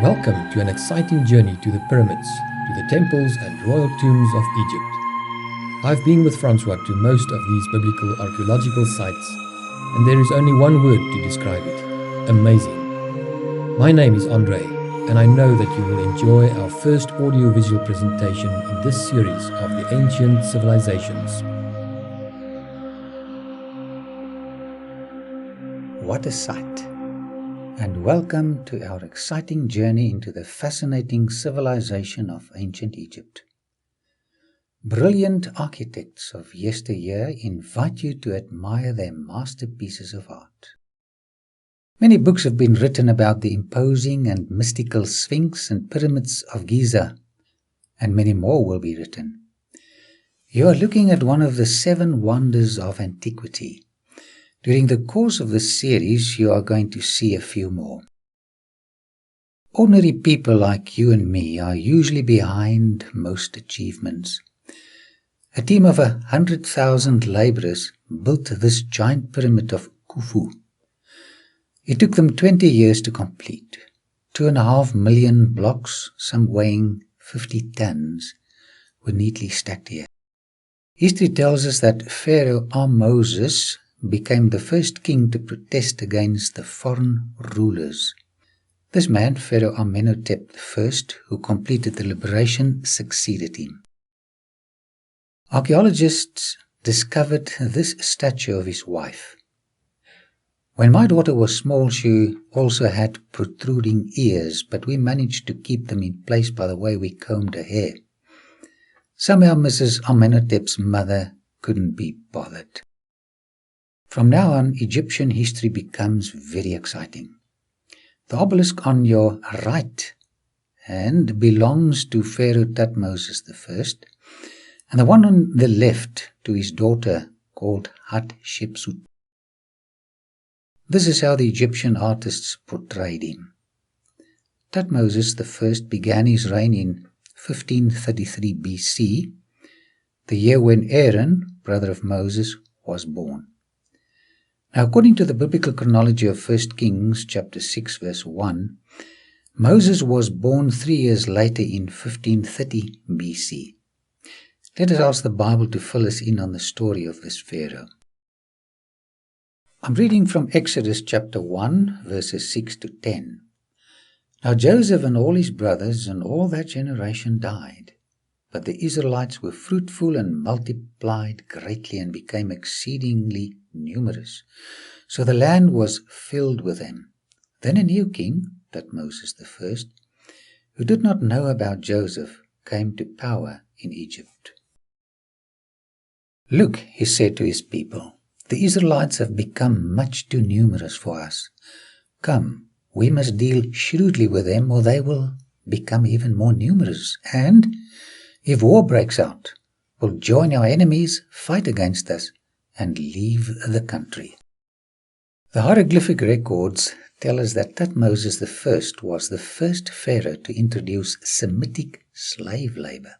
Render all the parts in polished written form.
Welcome to an exciting journey to the pyramids, to the temples and royal tombs of Egypt. I've been with Francois to most of these biblical archaeological sites, and there is only one word to describe it: amazing. My name is Andre, and I know that you will enjoy our first audio-visual presentation in this series of the ancient civilizations. What a sight! And welcome to our exciting journey into the fascinating civilization of ancient Egypt. Brilliant architects of yesteryear invite you to admire their masterpieces of art. Many books have been written about the imposing and mystical Sphinx and pyramids of Giza, and many more will be written. You are looking at one of the 7 wonders of antiquity. During the course of this series, you are going to see a few more. Ordinary people like you and me are usually behind most achievements. A team of 100,000 laborers built this giant pyramid of Khufu. It took them 20 years to complete. 2.5 million blocks, some weighing 50 tons, were neatly stacked here. History tells us that Pharaoh Moses became the first king to protest against the foreign rulers. This man, Pharaoh Amenhotep I, who completed the liberation, succeeded him. Archaeologists discovered this statue of his wife. When my daughter was small, she also had protruding ears, but we managed to keep them in place by the way we combed her hair. Somehow Mrs. Amenhotep's mother couldn't be bothered. From now on, Egyptian history becomes very exciting. The obelisk on your right hand belongs to Pharaoh Tutmosis I, and the one on the left to his daughter called Hatchepsut. This is how the Egyptian artists portrayed him. Tutmosis I began his reign in 1533 BC, the year when Aaron, brother of Moses, was born. Now, according to the biblical chronology of 1 Kings chapter 6 verse 1, Moses was born 3 years later in 1530 BC. Let us ask the Bible to fill us in on the story of this Pharaoh. I'm reading from Exodus chapter 1 verses 6 to 10. Now Joseph and all his brothers and all that generation died, but the Israelites were fruitful and multiplied greatly and became exceedingly numerous. So the land was filled with them. Then a new king, Tutmosis I, who did not know about Joseph, came to power in Egypt. Look, he said to his people, the Israelites have become much too numerous for us. Come, we must deal shrewdly with them, or they will become even more numerous. And if war breaks out, we'll join our enemies, fight against us, and leave the country. The hieroglyphic records tell us that Tutmosis I was the first pharaoh to introduce Semitic slave labor.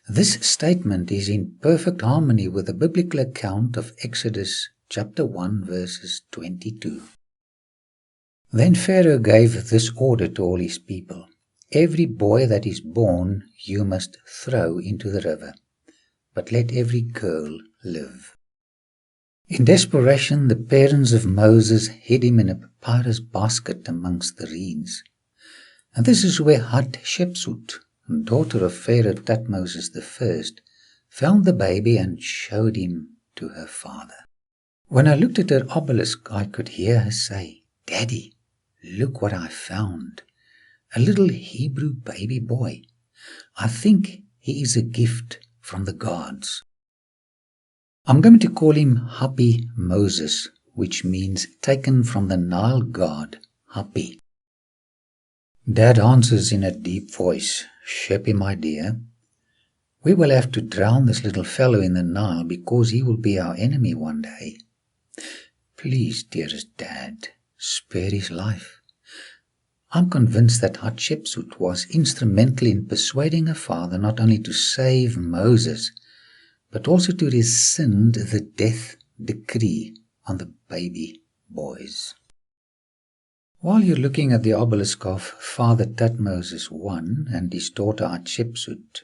This statement is in perfect harmony with the biblical account of Exodus chapter 1 verses 22. Then Pharaoh gave this order to all his people: every boy that is born you must throw into the river, but let every girl live. In desperation, the parents of Moses hid him in a papyrus basket amongst the reeds. And this is where Hatshepsut, daughter of Pharaoh Tutmosis I, found the baby and showed him to her father. When I looked at her obelisk, I could hear her say, "Daddy, look what I found. A little Hebrew baby boy. I think he is a gift from the gods." I'm going to call him Hapi Moses, which means taken from the Nile god Hapi. Dad answers in a deep voice, "Sheppy, my dear, we will have to drown this little fellow in the Nile because he will be our enemy one day. Please, dearest Dad, spare his life." I'm convinced that Hatshepsut was instrumental in persuading her father not only to save Moses, but also to rescind the death decree on the baby boys. While you're looking at the obelisk of Father Tutmosis I and his daughter Hatchepsut,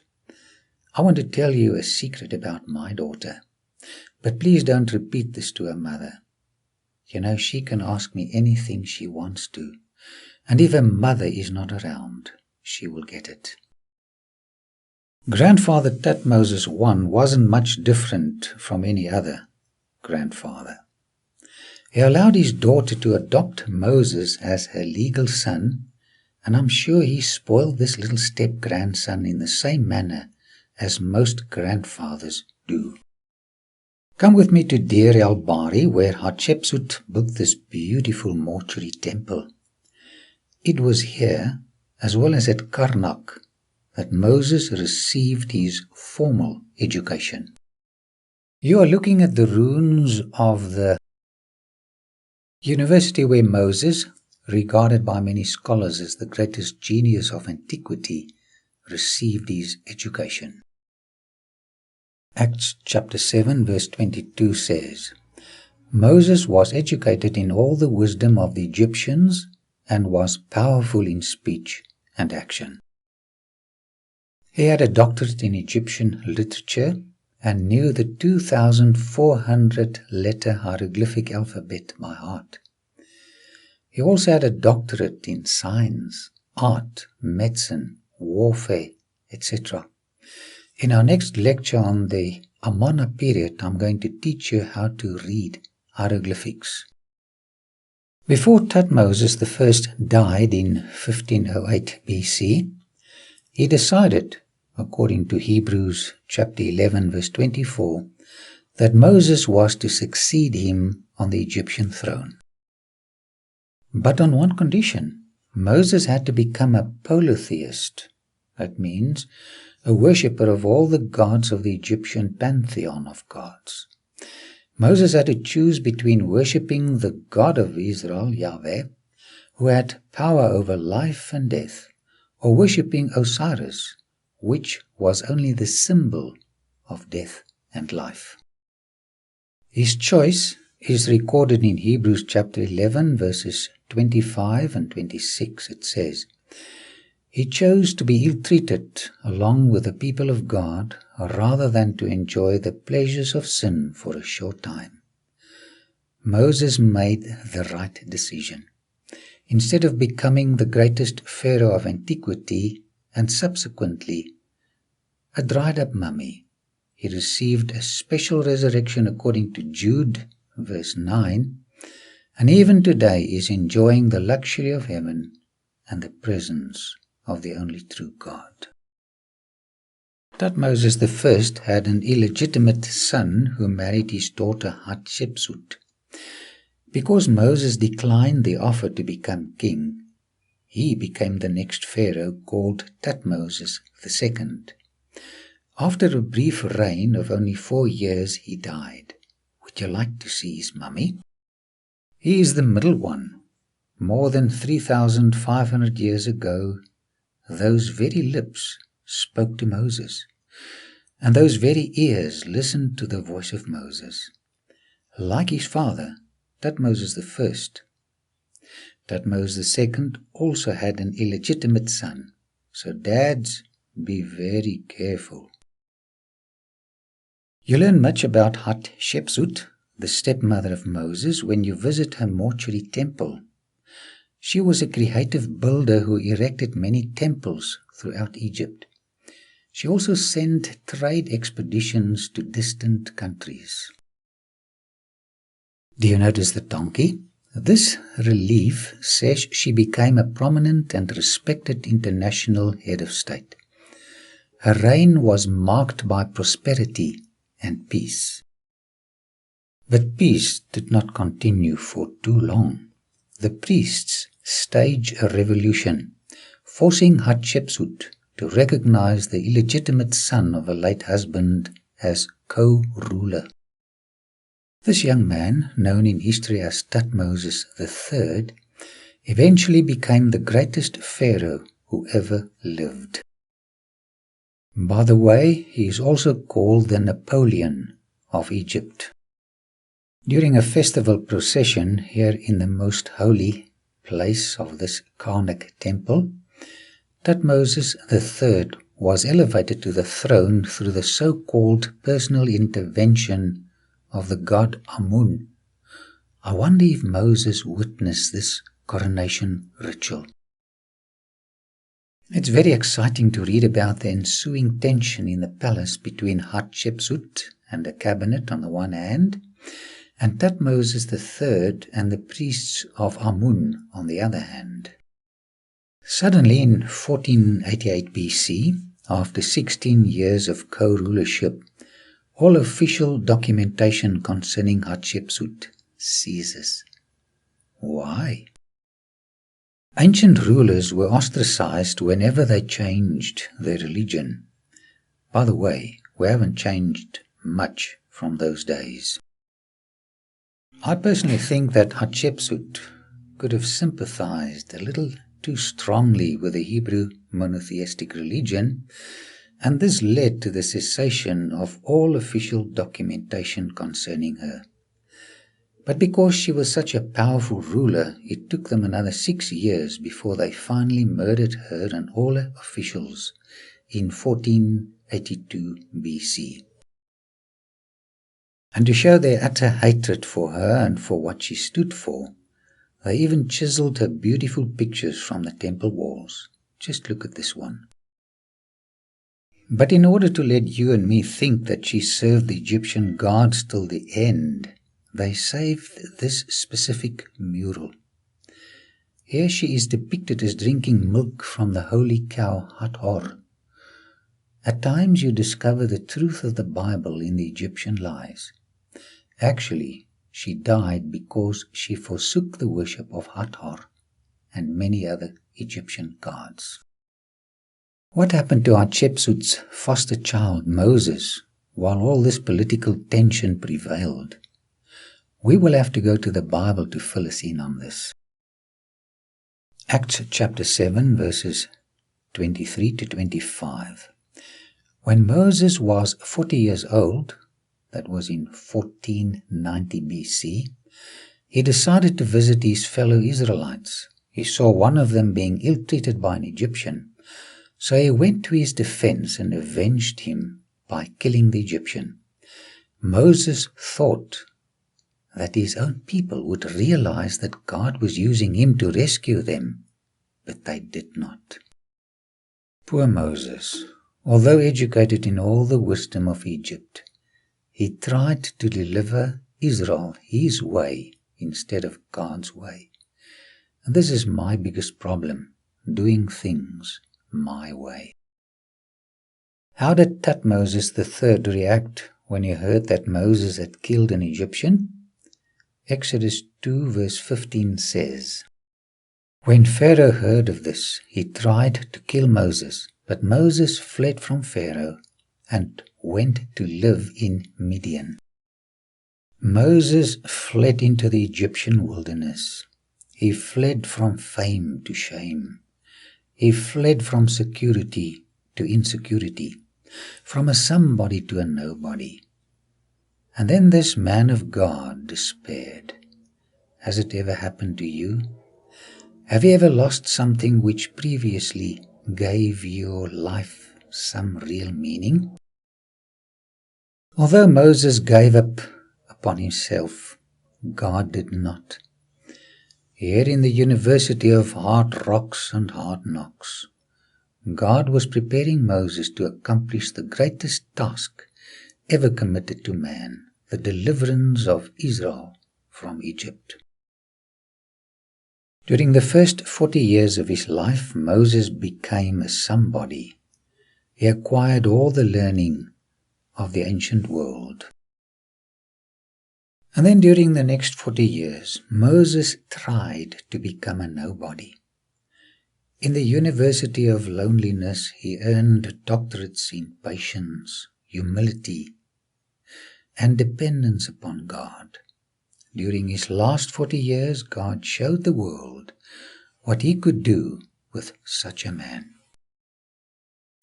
I want to tell you a secret about my daughter. But please don't repeat this to her mother. You know, she can ask me anything she wants to, and if her mother is not around, she will get it. Grandfather Tutmosis I wasn't much different from any other grandfather. He allowed his daughter to adopt Moses as her legal son, and I'm sure he spoiled this little step-grandson in the same manner as most grandfathers do. Come with me to Deir el-Bahari, where Hatshepsut built this beautiful mortuary temple. It was here, as well as at Karnak, that Moses received his formal education. You are looking at the ruins of the university where Moses, regarded by many scholars as the greatest genius of antiquity, received his education. Acts chapter 7 verse 22 says, Moses was educated in all the wisdom of the Egyptians and was powerful in speech and action. He had a doctorate in Egyptian literature and knew the 2,400-letter hieroglyphic alphabet by heart. He also had a doctorate in science, art, medicine, warfare, etc. In our next lecture on the Amarna period, I'm going to teach you how to read hieroglyphics. Before Tutmosis I died in 1508 BC, he decided, according to Hebrews chapter 11 verse 24, that Moses was to succeed him on the Egyptian throne. But on one condition: Moses had to become a polytheist. That means a worshipper of all the gods of the Egyptian pantheon of gods. Moses had to choose between worshipping the God of Israel, Yahweh, who had power over life and death, or worshipping Osiris, which was only the symbol of death and life. His choice is recorded in Hebrews chapter 11 verses 25 and 26. It says, He chose to be ill-treated along with the people of God rather than to enjoy the pleasures of sin for a short time. Moses made the right decision. Instead of becoming the greatest pharaoh of antiquity and subsequently a dried-up mummy, he received a special resurrection according to Jude verse 9, and even today is enjoying the luxury of heaven and the presence of the only true God. Tutmosis I had an illegitimate son who married his daughter Hatshepsut. Because Moses declined the offer to become king, he became the next pharaoh called Tutmosis II. After a brief reign of only 4 years, he died. Would you like to see his mummy? He is the middle one. More than 3,500 years ago, those very lips spoke to Moses, and those very ears listened to the voice of Moses. Like his father, Tutmosis I, Tutmosis II also had an illegitimate son, so dads, be very careful. You learn much about Hatshepsut, the stepmother of Moses, when you visit her mortuary temple. She was a creative builder who erected many temples throughout Egypt. She also sent trade expeditions to distant countries. Do you notice the donkey? This relief says she became a prominent and respected international head of state. Her reign was marked by prosperity and peace. But peace did not continue for too long. The priests staged a revolution, forcing Hatshepsut to recognize the illegitimate son of a late husband as co-ruler. This young man, known in history as Tutmosis III, eventually became the greatest pharaoh who ever lived. By the way, he is also called the Napoleon of Egypt. During a festival procession here in the Most Holy, place of this Karnak temple, Tutmosis III was elevated to the throne through the so-called personal intervention of the god Amun. I wonder if Moses witnessed this coronation ritual. It's very exciting to read about the ensuing tension in the palace between Hatshepsut and the cabinet on the one hand, and Tutmosis III and the priests of Amun on the other hand. Suddenly in 1488 BC, after 16 years of co-rulership, all official documentation concerning Hatshepsut ceases. Why? Ancient rulers were ostracized whenever they changed their religion. By the way, we haven't changed much from those days. I personally think that Hatshepsut could have sympathized a little too strongly with the Hebrew monotheistic religion, and this led to the cessation of all official documentation concerning her. But because she was such a powerful ruler, it took them another 6 years before they finally murdered her and all her officials in 1482 BC. And to show their utter hatred for her and for what she stood for, they even chiseled her beautiful pictures from the temple walls. Just look at this one. But in order to let you and me think that she served the Egyptian gods till the end, they saved this specific mural. Here she is depicted as drinking milk from the holy cow Hathor. At times you discover the truth of the Bible in the Egyptian lies. Actually, she died because she forsook the worship of Hathor and many other Egyptian gods. What happened to Hatshepsut's foster child Moses while all this political tension prevailed? We will have to go to the Bible to fill us in on this. Acts chapter 7 verses 23 to 25. When Moses was 40 years old, that was in 1490 BC, he decided to visit his fellow Israelites. He saw one of them being ill-treated by an Egyptian, so he went to his defense and avenged him by killing the Egyptian. Moses thought that his own people would realize that God was using him to rescue them, but they did not. Poor Moses, although educated in all the wisdom of Egypt, he tried to deliver Israel his way instead of God's way. And this is my biggest problem, doing things my way. How did Tutmosis III react when he heard that Moses had killed an Egyptian? Exodus 2 verse 15 says, When Pharaoh heard of this, he tried to kill Moses, but Moses fled from Pharaoh and went to live in Midian. Moses fled into the Egyptian wilderness. He fled from fame to shame. He fled from security to insecurity, from a somebody to a nobody. And then this man of God despaired. Has it ever happened to you? Have you ever lost something which previously gave your life some real meaning? Although Moses gave up upon himself, God did not. Here in the University of Hard Rocks and Hard Knocks, God was preparing Moses to accomplish the greatest task ever committed to man, the deliverance of Israel from Egypt. During the first 40 years of his life, Moses became a somebody. He acquired all the learning of the ancient world. And then during the next 40 years, Moses tried to become a nobody. In the University of Loneliness, he earned doctorates in patience, humility, and dependence upon God. During his last 40 years, God showed the world what he could do with such a man.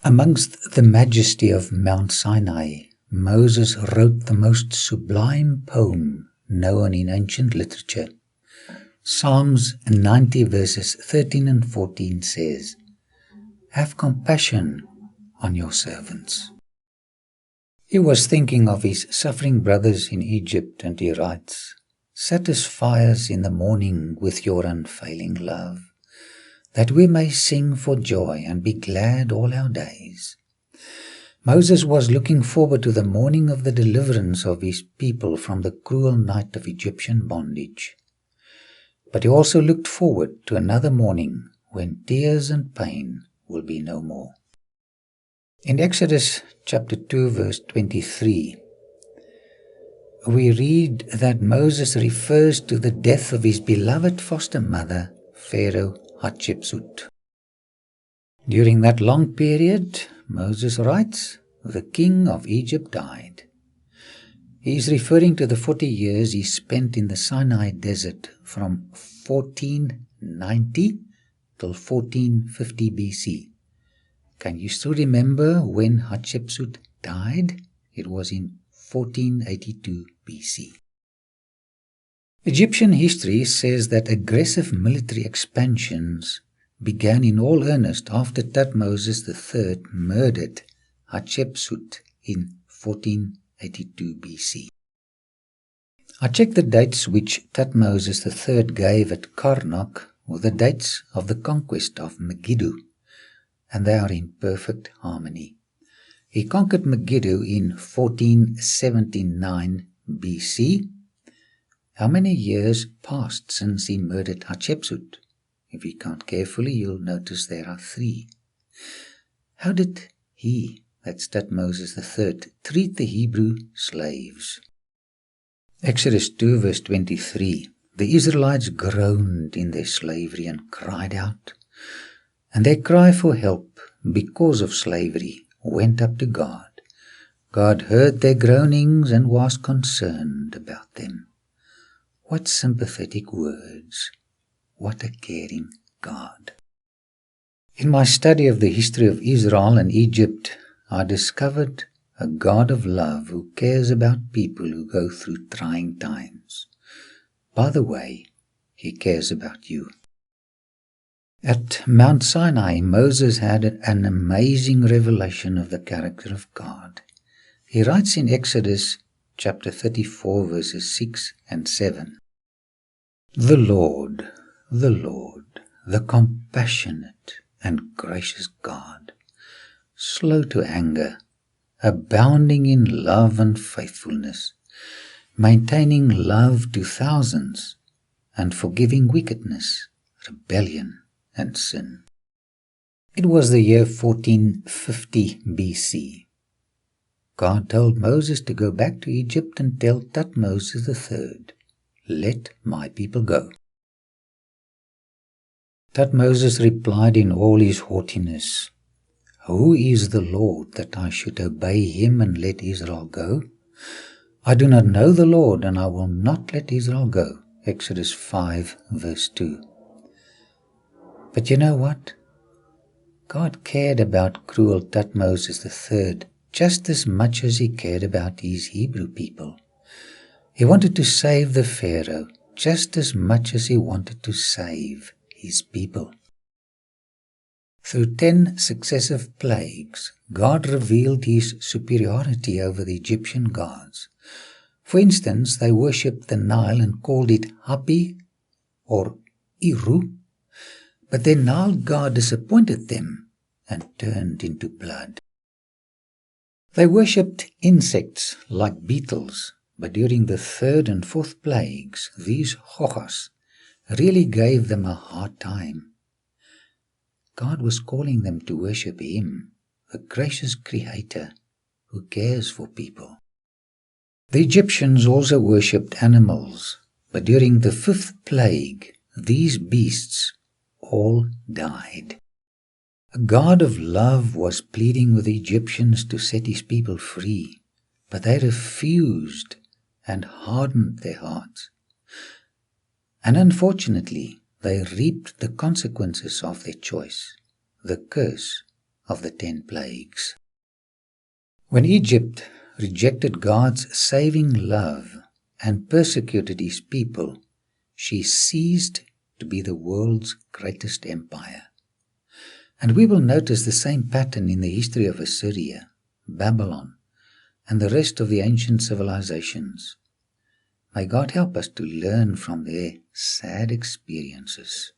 Amongst the majesty of Mount Sinai, Moses wrote the most sublime poem known in ancient literature, Psalms 90 verses 13 and 14 says, "Have compassion on your servants." He was thinking of his suffering brothers in Egypt, and he writes, "Satisfy us in the morning with your unfailing love, that we may sing for joy and be glad all our days." Moses was looking forward to the morning of the deliverance of his people from the cruel night of Egyptian bondage. But he also looked forward to another morning when tears and pain will be no more. In Exodus chapter 2 verse 23, we read that Moses refers to the death of his beloved foster mother, Pharaoh Hatchepsut. During that long period, Moses writes, the king of Egypt died. He is referring to the 40 years he spent in the Sinai desert from 1490 till 1450 BC. Can you still remember when Hatshepsut died? It was in 1482 BC. Egyptian history says that aggressive military expansions began in all earnest after Tutmosis III murdered Hatshepsut in 1482 BC. I checked the dates which Tutmosis III gave at Karnak with the dates of the conquest of Megiddo, and they are in perfect harmony. He conquered Megiddo in 1479 BC. How many years passed since he murdered Hatshepsut? If you count carefully, you'll notice there are 3. How did he, that's Tutmosis III, treat the Hebrew slaves? Exodus 2 verse 23, the Israelites groaned in their slavery and cried out, and their cry for help because of slavery went up to God. God heard their groanings and was concerned about them. What sympathetic words! What a caring God! In my study of the history of Israel and Egypt, I discovered a God of love who cares about people who go through trying times. By the way, He cares about you. At Mount Sinai, Moses had an amazing revelation of the character of God. He writes in Exodus chapter 34 verses 6 and 7, The Lord, the compassionate and gracious God, slow to anger, abounding in love and faithfulness, maintaining love to thousands, and forgiving wickedness, rebellion, and sin. It was the year 1450 BC. God told Moses to go back to Egypt and tell Tutmosis III, let my people go. Tutmosis replied in all his haughtiness, Who is the Lord that I should obey him and let Israel go? I do not know the Lord, and I will not let Israel go. Exodus 5 verse 2. But you know what? God cared about cruel Tutmosis III just as much as He cared about His Hebrew people. He wanted to save the Pharaoh just as much as He wanted to save His people. Through 10 successive plagues, God revealed His superiority over the Egyptian gods. For instance, they worshipped the Nile and called it Hapi or Iru, but their Nile god disappointed them and turned into blood. They worshipped insects like beetles, but during the 3rd and 4th plagues, these chochas really gave them a hard time. God was calling them to worship Him, the gracious Creator who cares for people. The Egyptians also worshipped animals, but during the 5th plague, these beasts all died. A God of love was pleading with the Egyptians to set His people free, but they refused and hardened their hearts. And unfortunately, they reaped the consequences of their choice, the curse of the 10 plagues. When Egypt rejected God's saving love and persecuted His people, she ceased to be the world's greatest empire. And we will notice the same pattern in the history of Assyria, Babylon, and the rest of the ancient civilizations. May God help us to learn from their sad experiences.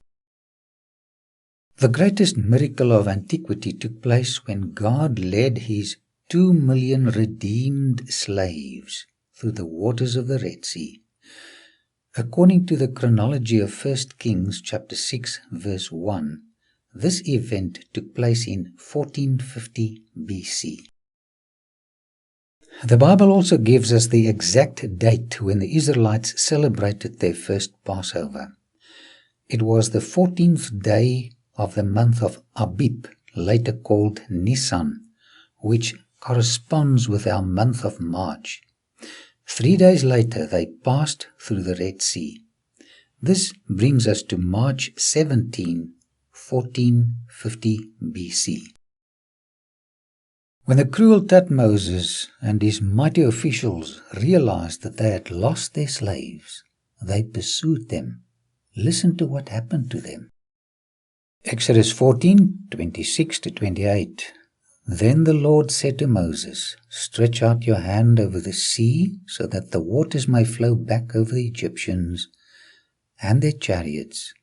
The greatest miracle of antiquity took place when God led His 2 million redeemed slaves through the waters of the Red Sea. According to the chronology of 1 Kings chapter 6 verse 1, this event took place in 1450 BC. The Bible also gives us the exact date when the Israelites celebrated their first Passover. It was the 14th day of the month of Abib, later called Nisan, which corresponds with our month of March. 3 days later, they passed through the Red Sea. This brings us to March 17, 1450 BC. When the cruel Tutmosis and his mighty officials realized that they had lost their slaves, they pursued them. Listen to what happened to them. Exodus 14, 26-28. Then the Lord said to Moses, "Stretch out your hand over the sea, so that the waters may flow back over the Egyptians, and their chariots,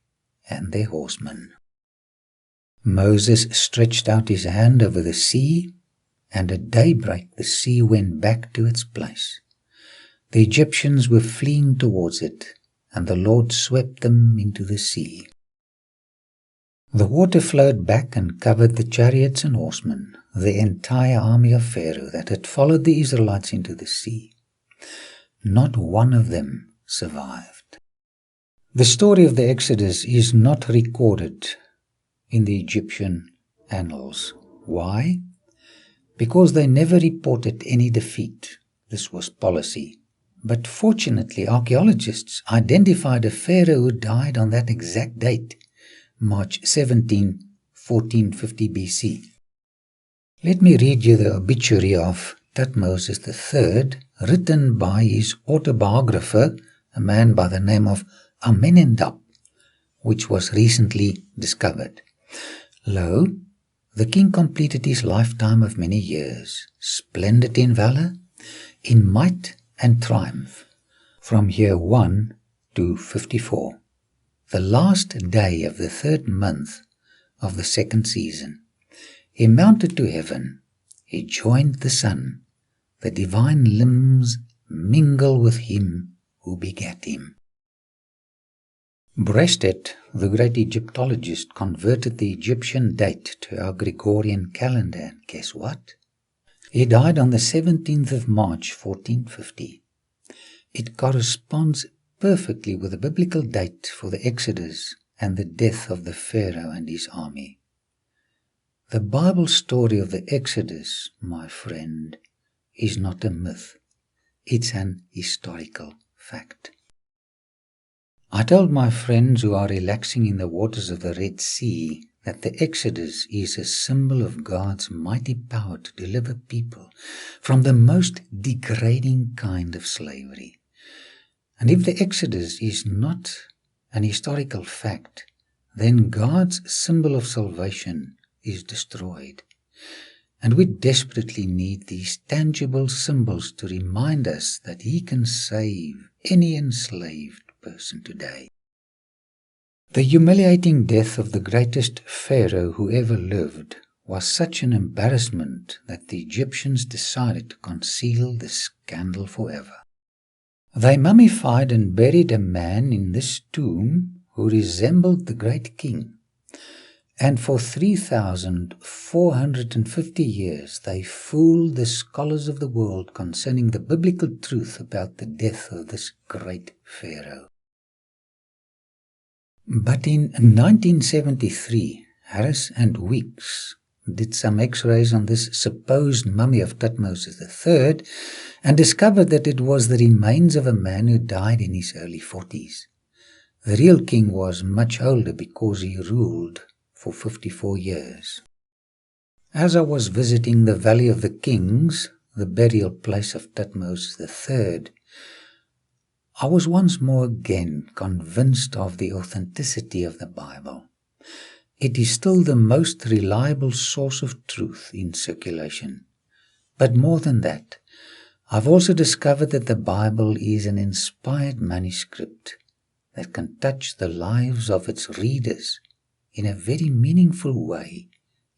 and their horsemen." Moses stretched out his hand over the sea, and at daybreak the sea went back to its place. The Egyptians were fleeing towards it, and the Lord swept them into the sea. The water flowed back and covered the chariots and horsemen, the entire army of Pharaoh that had followed the Israelites into the sea. Not one of them survived. The story of the Exodus is not recorded in the Egyptian annals. Why? Because they never reported any defeat. This was policy. But fortunately, archaeologists identified a pharaoh who died on that exact date, March 17, 1450 BC. Let me read you the obituary of Tutmosis III, written by his autobiographer, a man by the name of Amenemhat, which was recently discovered. Lo, the king completed his lifetime of many years, splendid in valor, in might and triumph, from year 1 to 54, the last day of the 3rd month of the 2nd season. He mounted to heaven, he joined the sun, the divine limbs mingle with him who begat him. Breasted, the great Egyptologist, converted the Egyptian date to our Gregorian calendar, and guess what? He died on the 17th of March, 1450. It corresponds perfectly with the biblical date for the Exodus and the death of the Pharaoh and his army. The Bible story of the Exodus, my friend, is not a myth. It's an historical fact. I told my friends who are relaxing in the waters of the Red Sea that the Exodus is a symbol of God's mighty power to deliver people from the most degrading kind of slavery. And if the Exodus is not an historical fact, then God's symbol of salvation is destroyed. And we desperately need these tangible symbols to remind us that He can save any enslaved person today. The humiliating death of the greatest Pharaoh who ever lived was such an embarrassment that the Egyptians decided to conceal the scandal forever. They mummified and buried a man in this tomb who resembled the great king. And for 3,450 years they fooled the scholars of the world concerning the biblical truth about the death of this great Pharaoh. But in 1973, Harris and Weeks did some x-rays on this supposed mummy of Tutmosis III and discovered that it was the remains of a man who died in his early 40s. The real king was much older because he ruled for 54 years. As I was visiting the Valley of the Kings, the burial place of Tutmosis III, I was once more again convinced of the authenticity of the Bible. It is still the most reliable source of truth in circulation. But more than that, I've also discovered that the Bible is an inspired manuscript that can touch the lives of its readers in a very meaningful way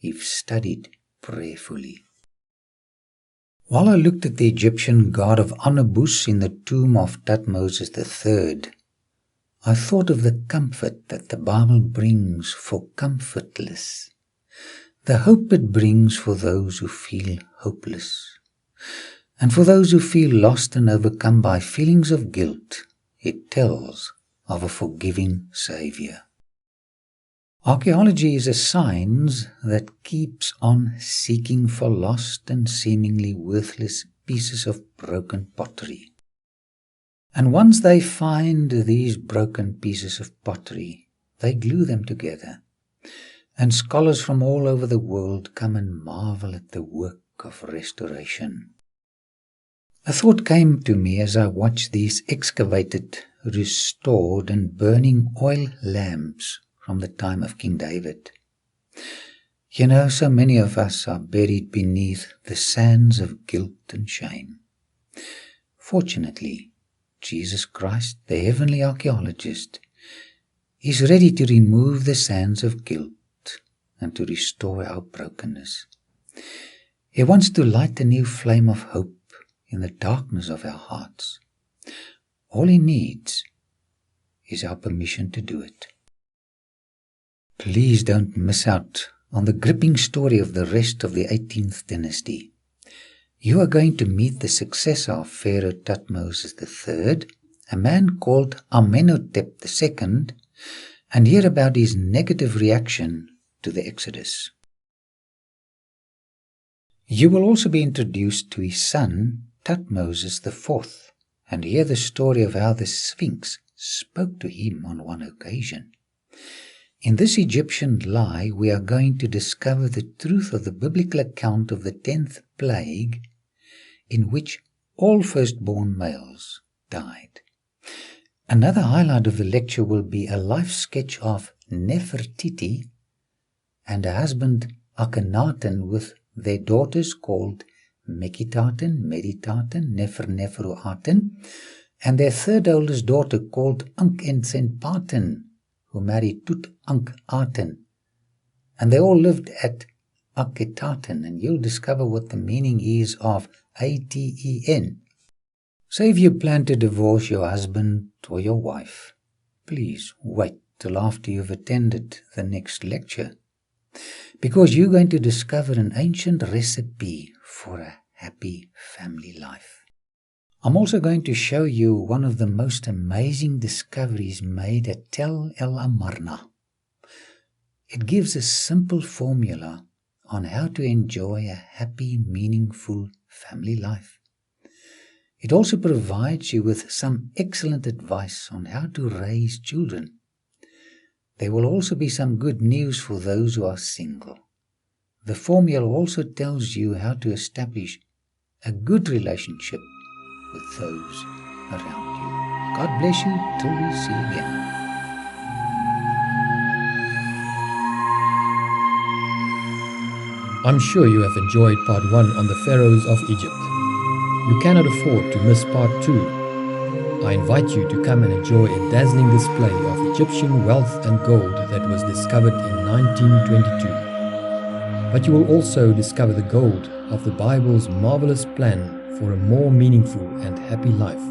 if studied prayerfully. While I looked at the Egyptian god of Anubis in the tomb of Tutmosis III, I thought of the comfort that the Bible brings for comfortless, the hope it brings for those who feel hopeless, and for those who feel lost and overcome by feelings of guilt. It tells of a forgiving Savior. Archaeology is a science that keeps on seeking for lost and seemingly worthless pieces of broken pottery. And once they find these broken pieces of pottery, they glue them together. And scholars from all over the world come and marvel at the work of restoration. A thought came to me as I watched these excavated, restored and burning oil lamps from the time of King David. You know, so many of us are buried beneath the sands of guilt and shame. Fortunately, Jesus Christ, the heavenly archaeologist, is ready to remove the sands of guilt and to restore our brokenness. He wants to light a new flame of hope in the darkness of our hearts. All he needs is our permission to do it. Please don't miss out on the gripping story of the rest of the 18th Dynasty. You are going to meet the successor of Pharaoh Tutmosis III, a man called Amenhotep II, and hear about his negative reaction to the Exodus. You will also be introduced to his son, Tutmosis IV, and hear the story of how the Sphinx spoke to him on one occasion. In this Egyptian lie, we are going to discover the truth of the biblical account of the 10th plague, in which all firstborn males died. Another highlight of the lecture will be a life sketch of Nefertiti and her husband Akhenaten with their daughters called Meketaten, Meditaten, Neferuaten, and their third oldest daughter called Ankh-Ensenpaten, who married Tutankhaten, and they all lived at Akhetaten, and you'll discover what the meaning is of Aten. So if you plan to divorce your husband or your wife, please wait till after you've attended the next lecture, because you're going to discover an ancient recipe for a happy family life. I'm also going to show you one of the most amazing discoveries made at Tel El Amarna. It gives a simple formula on how to enjoy a happy, meaningful family life. It also provides you with some excellent advice on how to raise children. There will also be some good news for those who are single. The formula also tells you how to establish a good relationship with those around you. God bless you till we see again. I'm sure you have enjoyed part 1 on the pharaohs of Egypt. You cannot afford to miss part 2. I invite you to come and enjoy a dazzling display of Egyptian wealth and gold that was discovered in 1922. But you will also discover the gold of the Bible's marvelous plan for a more meaningful and happy life.